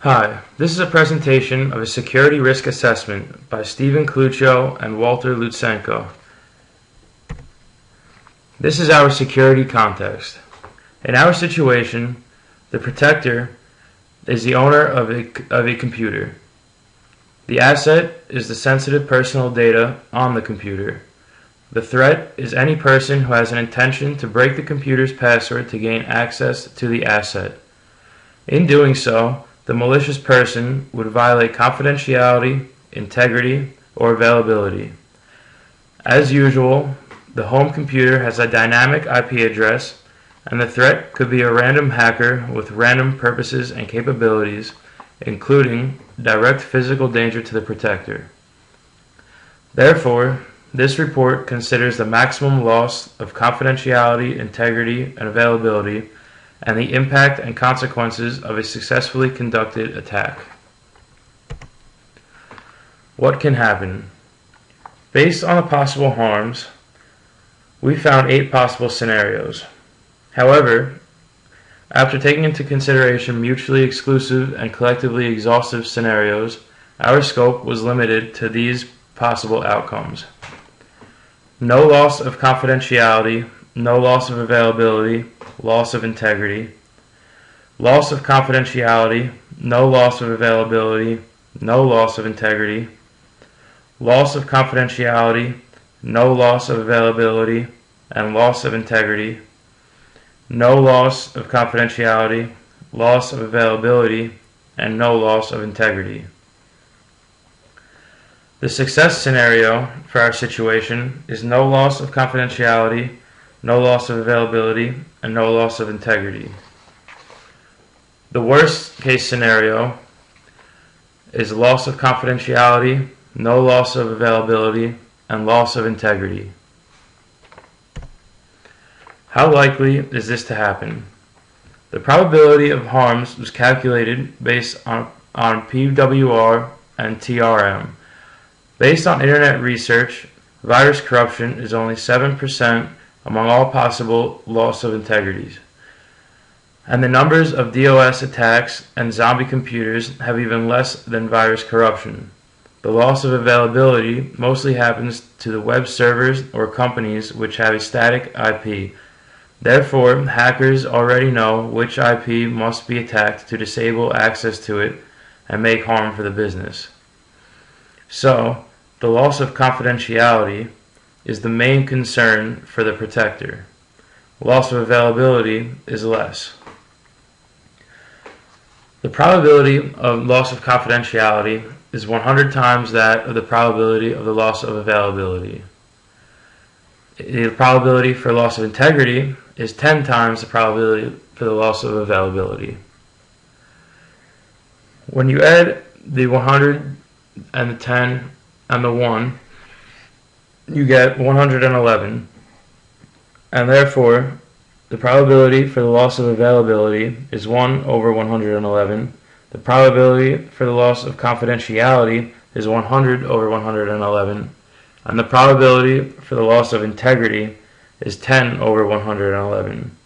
Hi, this is a presentation of a security risk assessment by Stephen Clucho and Walter Lutsenko. This is our security context. In our situation, the protector is the owner of a computer. The asset is the sensitive personal data on the computer. The threat is any person who has an intention to break the computer's password to gain access to the asset. In doing so, the malicious person would violate confidentiality, integrity, or availability. As usual, the home computer has a dynamic IP address, and the threat could be a random hacker with random purposes and capabilities, including direct physical danger to the protector. Therefore, this report considers the maximum loss of confidentiality, integrity, and availability, and the impact and consequences of a successfully conducted attack. What can happen? Based on the possible harms, we found 8 possible scenarios. However, after taking into consideration mutually exclusive and collectively exhaustive scenarios, our scope was limited to these possible outcomes. No loss of confidentiality, no loss of availability, loss of integrity. Loss of confidentiality, no loss of availability, no loss of integrity. Loss of confidentiality, no loss of availability, and loss of integrity. No loss of confidentiality, loss of availability, and no loss of integrity. The success scenario for our situation is no loss of confidentiality, no loss of availability, and no loss of integrity. The worst case scenario is loss of confidentiality, no loss of availability, and loss of integrity. How likely is this to happen? The probability of harms was calculated based on PWR and TRM. Based on internet research, virus corruption is only 7% among all possible loss of integrities. And the numbers of DOS attacks and zombie computers have even less than virus corruption. The loss of availability mostly happens to the web servers or companies which have a static IP. Therefore, hackers already know which IP must be attacked to disable access to it and make harm for the business. So, the loss of confidentiality is the main concern for the protector. Loss of availability is less. The probability of loss of confidentiality is 100 times that of the probability of the loss of availability. The probability for loss of integrity is 10 times the probability for the loss of availability. When you add the 100 and the 10 and the 1, you get 111, and therefore the probability for the loss of availability is 1 over 111. The probability for the loss of confidentiality is 100 over 111, and the probability for the loss of integrity is 10 over 111.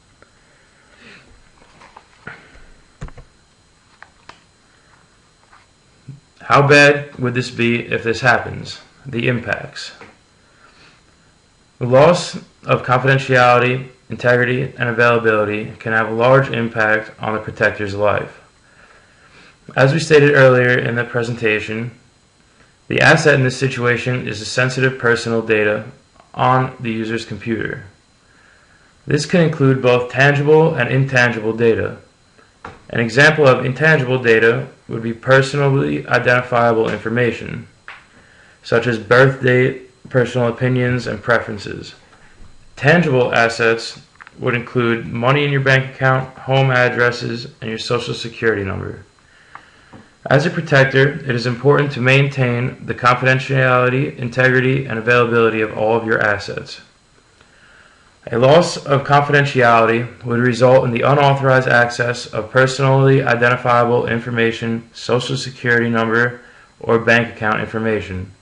How bad would this be if this happens? The impacts. The loss of confidentiality, integrity, and availability can have a large impact on the protector's life. As we stated earlier in the presentation, the asset in this situation is the sensitive personal data on the user's computer. This can include both tangible and intangible data. An example of intangible data would be personally identifiable information, such as birth date, personal opinions, and preferences. Tangible assets would include money in your bank account, home addresses, and your social security number. As a protector, it is important to maintain the confidentiality, integrity, and availability of all of your assets. A loss of confidentiality would result in the unauthorized access of personally identifiable information, social security number, or bank account information.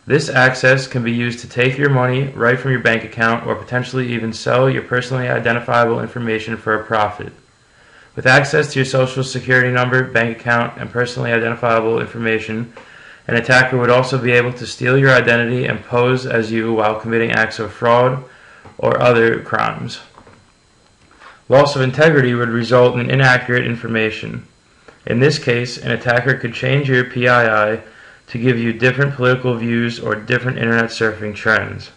This access can be used to take your money right from your bank account or potentially even sell your personally identifiable information for a profit. With access to your social security number, bank account, and personally identifiable information, an attacker would also be able to steal your identity and pose as you while committing acts of fraud or other crimes. Loss of integrity would result in inaccurate information. In this case, an attacker could change your PII to give you different political views or different internet surfing trends.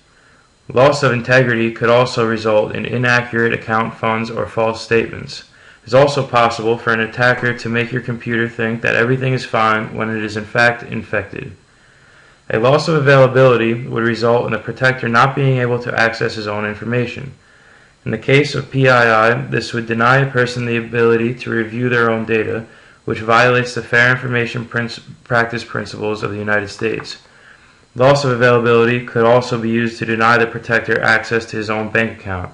Loss of integrity could also result in inaccurate account funds or false statements. It is also possible for an attacker to make your computer think that everything is fine when it is in fact infected. A loss of availability would result in the protector not being able to access his own information. In the case of PII, this would deny a person the ability to review their own data, which violates the Fair Information Practice Principles of the United States. Loss of availability could also be used to deny the protector access to his own bank account.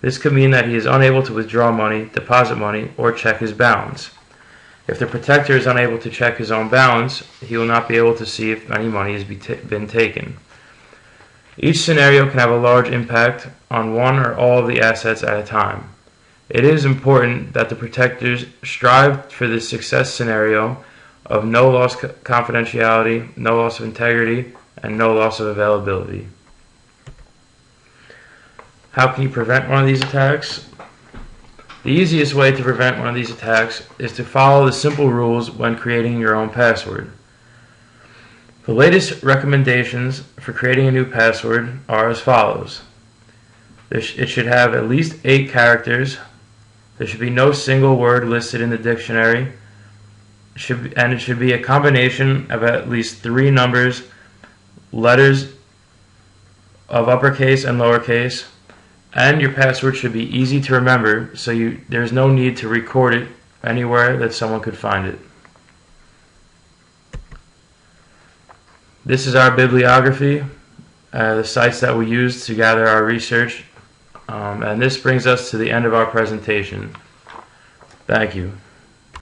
This could mean that he is unable to withdraw money, deposit money, or check his balance. If the protector is unable to check his own balance, he will not be able to see if any money has been taken. Each scenario can have a large impact on one or all of the assets at a time. It is important that the protectors strive for the success scenario of no loss of confidentiality, no loss of integrity, and no loss of availability. How can you prevent one of these attacks? The easiest way to prevent one of these attacks is to follow the simple rules when creating your own password. The latest recommendations for creating a new password are as follows. It should have at least 8 characters. There should be no single word listed in the dictionary. And it should be a combination of at least 3 numbers, letters of uppercase and lowercase, and your password should be easy to remember, so there's no need to record it anywhere that someone could find it. This is our bibliography, the sites that we use to gather our research, and this brings us to the end of our presentation. Thank you.